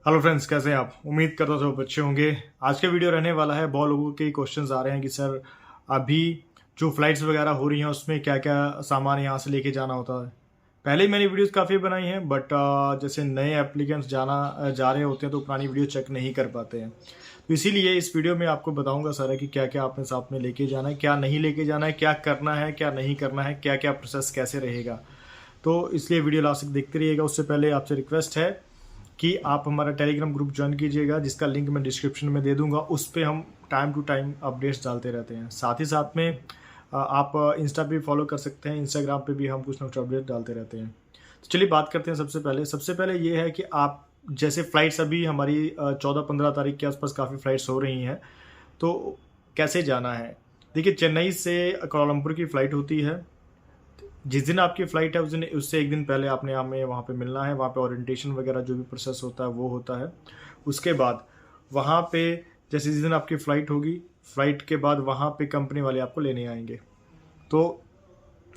Hello friends, कैसे हैं आप? उम्मीद करता हूँ सब अच्छे होंगे। आज का वीडियो रहने वाला है, बहुत लोगों के क्वेश्चंस आ रहे हैं कि सर अभी जो फ्लाइट्स वगैरह हो रही हैं उसमें क्या क्या सामान यहाँ से लेके जाना होता है। पहले ही मैंने वीडियोस काफ़ी बनाई हैं, बट जैसे नए एप्लीकेंट्स जा रहे होते हैं तो पुरानी वीडियो चेक नहीं कर पाते हैं। तो इसीलिए इस वीडियो में आपको बताऊंगा सारा कि क्या क्या आपने साथ में लेके जाना है, क्या नहीं लेके जाना है, क्या करना है, क्या नहीं करना है, क्या क्या प्रोसेस कैसे रहेगा। तो इसलिए वीडियो लास्ट तक देखते रहिएगा। उससे पहले आपसे रिक्वेस्ट है कि आप हमारा टेलीग्राम ग्रुप ज्वाइन कीजिएगा, जिसका लिंक मैं डिस्क्रिप्शन में दे दूंगा। उस पर हम टाइम टू टाइम अपडेट्स डालते रहते हैं। साथ ही साथ में आप इंस्टा पे भी फॉलो कर सकते हैं, इंस्टाग्राम पे भी हम कुछ ना कुछ अपडेट डालते रहते हैं। तो चलिए बात करते हैं। सबसे पहले ये है कि आप जैसे फ़्लाइट्स अभी हमारी 14-15 तारीख के आसपास काफ़ी फ़्लाइट्स हो रही हैं, तो कैसे जाना है। देखिए, चेन्नई से कोलमपुर की फ़्लाइट होती है। जिस दिन आपकी फ़्लाइट है उस दिन, उससे एक दिन पहले आपने हमें वहाँ पे मिलना है। वहाँ पे ओरिएंटेशन वगैरह जो भी प्रोसेस होता है वो होता है। उसके बाद वहाँ पे जैसे जिस दिन आपकी फ़्लाइट होगी, फ़्लाइट के बाद वहाँ पे कंपनी वाले आपको लेने आएंगे। तो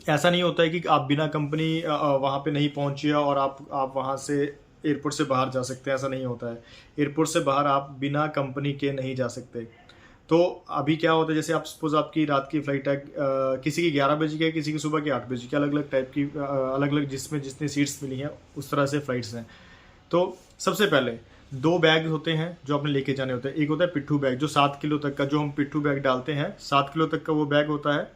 ऐसा नहीं होता है कि आप बिना कंपनी वहाँ पे नहीं पहुँचिए और आप वहाँ से एयरपोर्ट से बाहर जा सकते हैं। ऐसा नहीं होता है। एयरपोर्ट से बाहर आप बिना कंपनी के नहीं जा सकते। तो अभी क्या होता है, जैसे आप सपोज आपकी रात की फ्लाइट है, किसी की 11 बजे की है, किसी की सुबह की 8 बजे की, अलग अलग टाइप की, अलग अलग जिसमें जितनी सीट्स मिली हैं उस तरह से फ्लाइट्स हैं। तो सबसे पहले 2 बैग होते हैं जो आपने लेके जाने होते हैं। एक होता है पिट्ठू बैग, जो 7 किलो तक का, जो हम पिट्ठू बैग डालते हैं, 7 किलो तक का वो बैग होता है।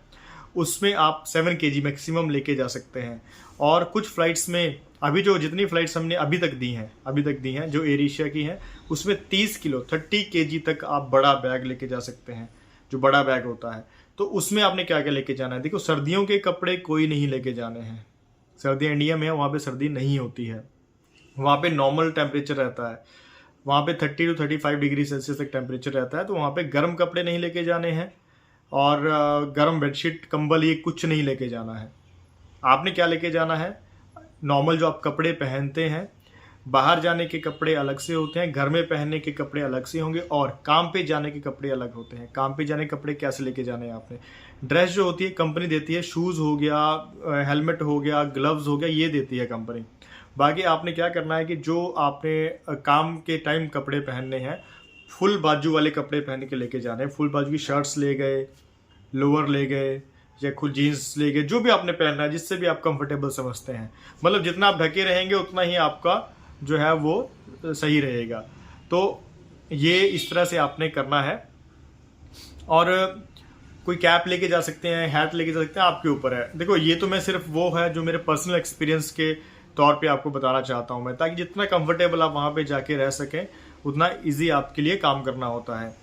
उसमें आप 7 केजी मैक्सिमम लेके जा सकते हैं। और कुछ फ्लाइट्स में अभी जो जितनी फ्लाइट्स हमने अभी तक दी हैं जो एयर एशिया की हैं, उसमें 30 किलो 30 केजी तक आप बड़ा बैग लेके जा सकते हैं, जो बड़ा बैग होता है। तो उसमें आपने क्या क्या लेके जाना है। देखो, सर्दियों के कपड़े कोई नहीं लेके जाने हैं। सर्दियाँ इंडिया में है, वहाँ पे सर्दी नहीं होती है। वहाँ पे नॉर्मल टेम्परेचर रहता है। वहाँ पे 30 to 35 डिग्री सेल्सियस तक टेम्परेचर रहता है। तो वहाँ पे गर्म कपड़े नहीं लेके जाने हैं और गर्म बेडशीट कंबल ये कुछ नहीं लेके जाना है। आपने क्या लेके जाना है, नॉर्मल जो आप कपड़े पहनते हैं। बाहर जाने के कपड़े अलग से होते हैं, घर में पहनने के कपड़े अलग से होंगे, और काम पे जाने के कपड़े अलग होते हैं। काम पे जाने के कपड़े कैसे लेके जाने हैं आपने, ड्रेस जो होती है कंपनी देती है, शूज़ हो गया, हेलमेट हो गया, ग्लव्स हो गया, ये देती है कंपनी। बाकी आपने क्या करना है कि जो आपने काम के टाइम कपड़े पहनने हैं, फुल बाजू वाले कपड़े पहन के लेके जाने हैं। फुल बाजू की शर्ट्स ले गए, लोअर ले गए, या खुद जीन्स ले गए, जो भी आपने पहनना है जिससे भी आप कंफर्टेबल समझते हैं। मतलब जितना आप ढके रहेंगे उतना ही आपका जो है वो सही रहेगा। तो ये इस तरह से आपने करना है। और कोई कैप लेके जा सकते हैं, हैट लेके जा सकते हैं, आपके ऊपर है। देखो, ये तो मैं सिर्फ वो है जो मेरे पर्सनल एक्सपीरियंस के तौर पे आपको बताना चाहता हूँ मैं, ताकि जितना कंफर्टेबल आप वहाँ पे जाके रह सकें उतना इजी आपके लिए काम करना होता है।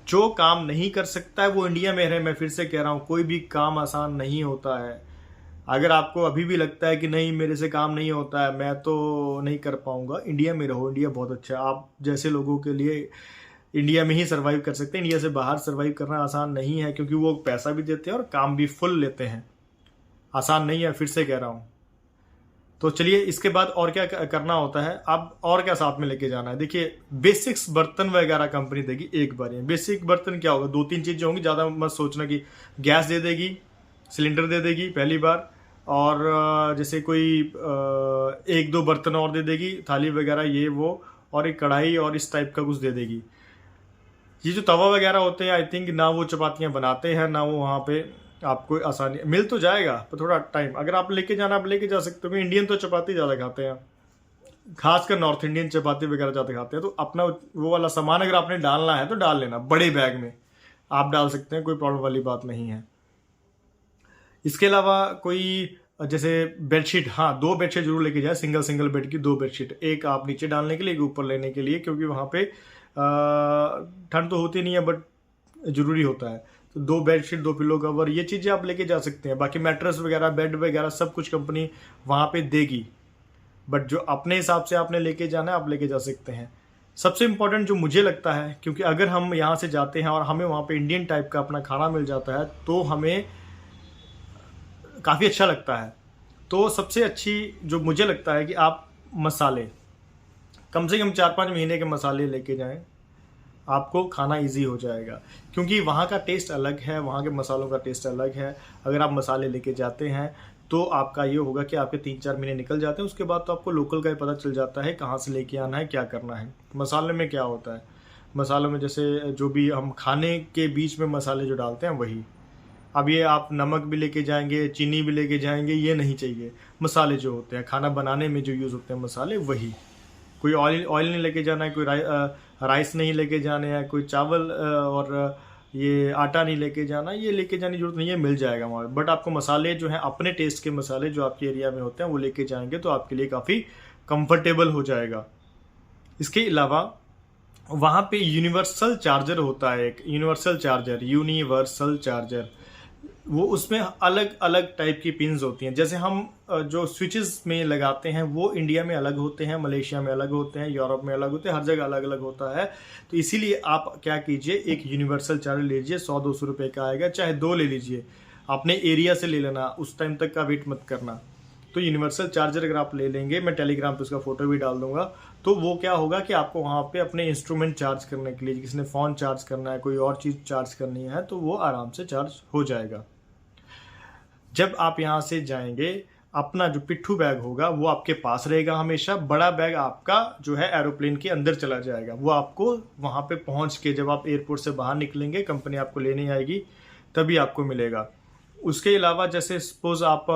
जो काम नहीं कर सकता है वो इंडिया में रहे। मैं फिर से कह रहा हूँ, कोई भी काम आसान नहीं होता है। अगर आपको अभी भी लगता है कि नहीं मेरे से काम नहीं होता है, मैं तो नहीं कर पाऊंगा, इंडिया में रहो। इंडिया बहुत अच्छा है। आप जैसे लोगों के लिए इंडिया में ही सर्वाइव कर सकते हैं। इंडिया से बाहर सर्वाइव करना आसान नहीं है, क्योंकि वो पैसा भी देते हैं और काम भी फुल लेते हैं। आसान नहीं है, फिर से कह रहा हूँ। तो चलिए, इसके बाद और क्या करना होता है, अब और क्या साथ में लेके जाना है। देखिए, बेसिक्स बर्तन वगैरह कंपनी देगी एक बार। बेसिक बर्तन क्या होगा, 2-3 चीज़ें होंगी, ज़्यादा मत सोचना कि गैस दे देगी, सिलेंडर दे देगी पहली बार, और जैसे कोई 1-2 बर्तन और दे देगी, थाली वगैरह ये वो, और एक कढ़ाई और इस टाइप का कुछ दे देगी। ये जो तवा वगैरह होते हैं, आई थिंक ना वो चपातियाँ बनाते हैं, ना वो वहाँ पे आपको आसानी, मिल तो जाएगा पर थोड़ा टाइम। अगर आप लेके जाना, आप लेके जा सकते हो। इंडियन तो चपाती ज़्यादा खाते हैं, खासकर नॉर्थ इंडियन चपाती वगैरह ज़्यादा खाते हैं। तो अपना वो वाला सामान अगर आपने डालना है तो डाल लेना, बड़े बैग में आप डाल सकते हैं, कोई प्रॉब्लम वाली बात नहीं है। इसके अलावा कोई जैसे बेडशीट, हाँ 2 बेडशीट जरूर लेके जाए। सिंगल सिंगल बेड की 2 बेडशीट, एक आप नीचे डालने के लिए, एक ऊपर लेने के लिए, क्योंकि वहाँ पे ठंड तो होती नहीं है बट ज़रूरी होता है। तो 2 बेडशीट, 2 पिलो कवर, ये चीज़ें आप लेके जा सकते हैं। बाकी मैट्रेस वगैरह, बेड वगैरह सब कुछ कंपनी वहाँ पे देगी, बट जो अपने हिसाब से आपने लेके जाना है आप लेके जा सकते हैं। सबसे इम्पोर्टेंट जो मुझे लगता है, क्योंकि अगर हम यहाँ से जाते हैं और हमें वहाँ पे इंडियन टाइप का अपना खाना मिल जाता है तो हमें काफ़ी अच्छा लगता है। तो सबसे अच्छी जो मुझे लगता है कि आप मसाले कम से कम 4-5 महीने के मसाले लेके जाएं, आपको खाना इजी हो जाएगा। क्योंकि वहाँ का टेस्ट अलग है, वहाँ के मसालों का टेस्ट अलग है। अगर आप मसाले लेके जाते हैं तो आपका ये होगा कि आपके 3-4 महीने निकल जाते हैं। उसके बाद तो आपको लोकल का ही पता चल जाता है कहाँ से लेके आना है, क्या करना है। मसाले में क्या होता है, मसालों में जैसे जो भी हम खाने के बीच में मसाले जो डालते हैं वही। अब ये आप नमक भी लेके जाएंगे, चीनी भी लेके जाएंगे, ये नहीं चाहिए। मसाले जो होते हैं खाना बनाने में जो यूज़ होते हैं मसाले वही। कोई ऑयल नहीं लेके जाना है, कोई राइस नहीं लेके जाने हैं, कोई चावल और ये आटा नहीं लेके जाना, ये लेके जाने की जरूरत नहीं है, मिल जाएगा वहाँ। बट आपको मसाले जो हैं अपने टेस्ट के मसाले जो आपके एरिया में होते हैं वो लेके जाएंगे तो आपके लिए काफ़ी कंफर्टेबल हो जाएगा। इसके अलावा वहाँ पे यूनिवर्सल चार्जर होता है, एक यूनिवर्सल चार्जर, वो उसमें अलग अलग टाइप की पिन्स होती हैं। जैसे हम जो स्विचेस में लगाते हैं वो इंडिया में अलग होते हैं, मलेशिया में अलग होते हैं, यूरोप में अलग होते हैं, हर जगह अलग अलग होता है। तो इसीलिए आप क्या कीजिए, एक यूनिवर्सल चार्जर लीजिए, 100-200 रुपये का आएगा, चाहे 2 ले लीजिए, अपने एरिया से ले लेना, उस टाइम तक का वेट मत करना। तो यूनिवर्सल चार्जर अगर आप ले लेंगे, मैं टेलीग्राम पे उसका फोटो भी डाल दूंगा, तो वो क्या होगा कि आपको वहाँ पे अपने इंस्ट्रूमेंट चार्ज करने के लिए, किसी ने फ़ोन चार्ज करना है, कोई और चीज़ चार्ज करनी है, तो वो आराम से चार्ज हो जाएगा। जब आप यहाँ से जाएंगे, अपना जो पिट्ठू बैग होगा वो आपके पास रहेगा हमेशा। बड़ा बैग आपका जो है एरोप्लेन के अंदर चला जाएगा, वो आपको वहाँ पे पहुँच के जब आप एयरपोर्ट से बाहर निकलेंगे, कंपनी आपको लेने आएगी, तभी आपको मिलेगा। उसके अलावा जैसे सपोज आप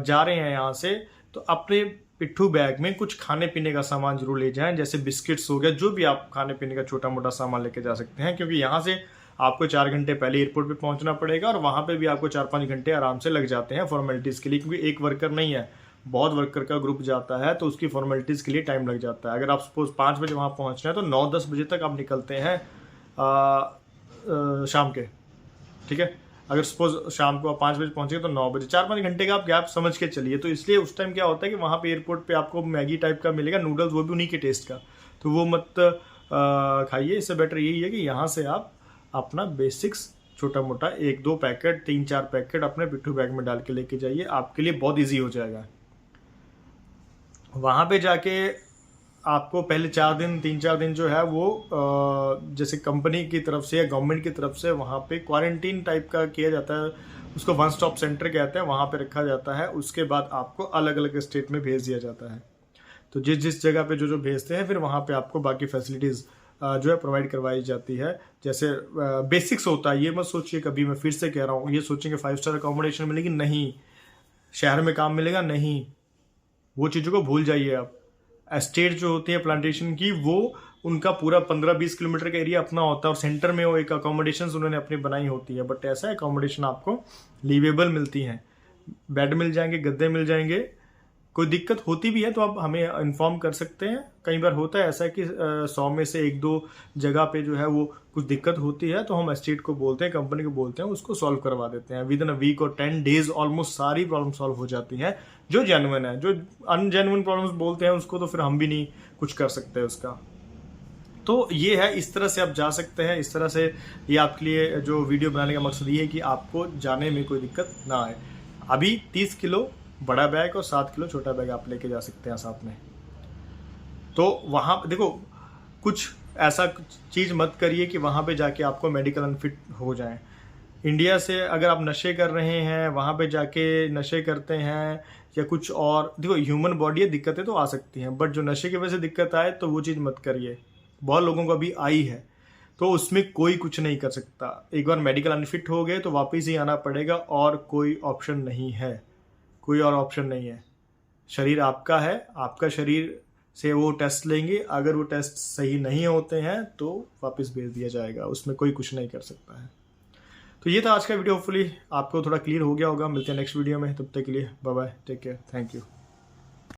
जा रहे हैं यहाँ से, तो अपने पिट्ठू बैग में कुछ खाने पीने का सामान जरूर ले जाएं, जैसे बिस्किट्स हो गया, जो भी आप खाने पीने का छोटा मोटा सामान लेके जा सकते हैं, क्योंकि यहाँ से आपको 4 घंटे पहले एयरपोर्ट पे पहुंचना पड़ेगा और वहाँ पे भी आपको 4-5 घंटे आराम से लग जाते हैं फॉर्मेलिटीज़ के लिए, क्योंकि एक वर्कर नहीं है, बहुत वर्कर का ग्रुप जाता है, तो उसकी फॉर्मेलिटीज़ के लिए टाइम लग जाता है। अगर आप सपोज 5 बजे वहाँ पहुँच रहे हैं तो 9-10 बजे तक आप निकलते हैं शाम के, ठीक है। अगर सपोज शाम को आप 5 बजे पहुंचे तो 9 बजे, 4-5 घंटे का आप गैप समझ के चलिए। तो इसलिए उस टाइम क्या होता है कि वहाँ पे एयरपोर्ट पे आपको मैगी टाइप का मिलेगा, नूडल्स, वो भी उन्हीं के टेस्ट का, तो वो मत खाइए। इससे बेटर यही है कि यहाँ से आप अपना बेसिक्स छोटा मोटा 1-2 पैकेट, 3-4 पैकेट अपने पिट्ठू बैग में डाल के लेके जाइए, आपके लिए बहुत ईजी हो जाएगा। वहाँ पे जाके आपको पहले 3-4 दिन जो है वो जैसे कंपनी की तरफ से या गवर्नमेंट की तरफ से वहाँ पे क्वारंटीन टाइप का किया जाता है, उसको 1 स्टॉप सेंटर कहते हैं, वहाँ पे रखा जाता है। उसके बाद आपको अलग अलग स्टेट में भेज दिया जाता है। तो जिस जगह पे जो भेजते हैं, फिर वहाँ पे आपको बाकी फैसिलिटीज़ जो है प्रोवाइड करवाई जाती है। जैसे बेसिक्स होता है, ये मत सोचिए, कभी मैं फिर से कह रहा हूँ, ये सोचेंगे 5 स्टार अकोमोडेशन मिलेगी, नहीं। शहर में काम मिलेगा, नहीं, वो चीज़ों को भूल जाइए आप। एस्टेट जो होती है प्लांटेशन की, वो उनका पूरा 15-20 किलोमीटर का एरिया अपना होता है और सेंटर में वो एक अकोमोडेशन उन्होंने अपनी बनाई होती है। बट ऐसा अकोमोडेशन आपको लीवेबल मिलती हैं, बेड मिल जाएंगे, गद्दे मिल जाएंगे। कोई दिक्कत होती भी है तो आप हमें इन्फॉर्म कर सकते हैं। कई बार होता है ऐसा कि 100 में से 1-2 जगह पे जो है वो कुछ दिक्कत होती है, तो हम एस्टेट को बोलते हैं, कंपनी को बोलते हैं, उसको सॉल्व करवा देते हैं। विद इन अ वीक और 10 डेज ऑलमोस्ट सारी प्रॉब्लम सॉल्व हो जाती हैं, जो जेन्युइन है। जो अनजेन्युइन प्रॉब्लम्स बोलते हैं उसको तो फिर हम भी नहीं कुछ कर सकते उसका। तो ये है, इस तरह से आप जा सकते हैं। इस तरह से ये आपके लिए जो वीडियो बनाने का मकसद ये है कि आपको जाने में कोई दिक्कत ना आए। अभी 30 किलो बड़ा बैग और 7 किलो छोटा बैग आप लेके जा सकते हैं साथ में। तो वहाँ देखो, कुछ ऐसा चीज़ मत करिए कि वहाँ पे जाके आपको मेडिकल अनफिट हो जाए। इंडिया से अगर आप नशे कर रहे हैं, वहाँ पे जाके नशे करते हैं या कुछ और, देखो ह्यूमन बॉडी है, दिक्कतें तो आ सकती हैं, बट जो नशे की वजह से दिक्कत आए तो वो चीज़ मत करिए। बहुत लोगों को अभी आई है, तो उसमें कोई कुछ नहीं कर सकता। एक बार मेडिकल अनफिट हो गए तो वापस ही आना पड़ेगा, और कोई ऑप्शन नहीं है, कोई और ऑप्शन नहीं है। शरीर आपका है, आपका शरीर से वो टेस्ट लेंगे, अगर वो टेस्ट सही नहीं होते हैं तो वापस भेज दिया जाएगा, उसमें कोई कुछ नहीं कर सकता है। तो ये था आज का वीडियो, होपफुली आपको थोड़ा क्लियर हो गया होगा। मिलते हैं नेक्स्ट वीडियो में, तब तक के लिए bye bye, take care, thank you.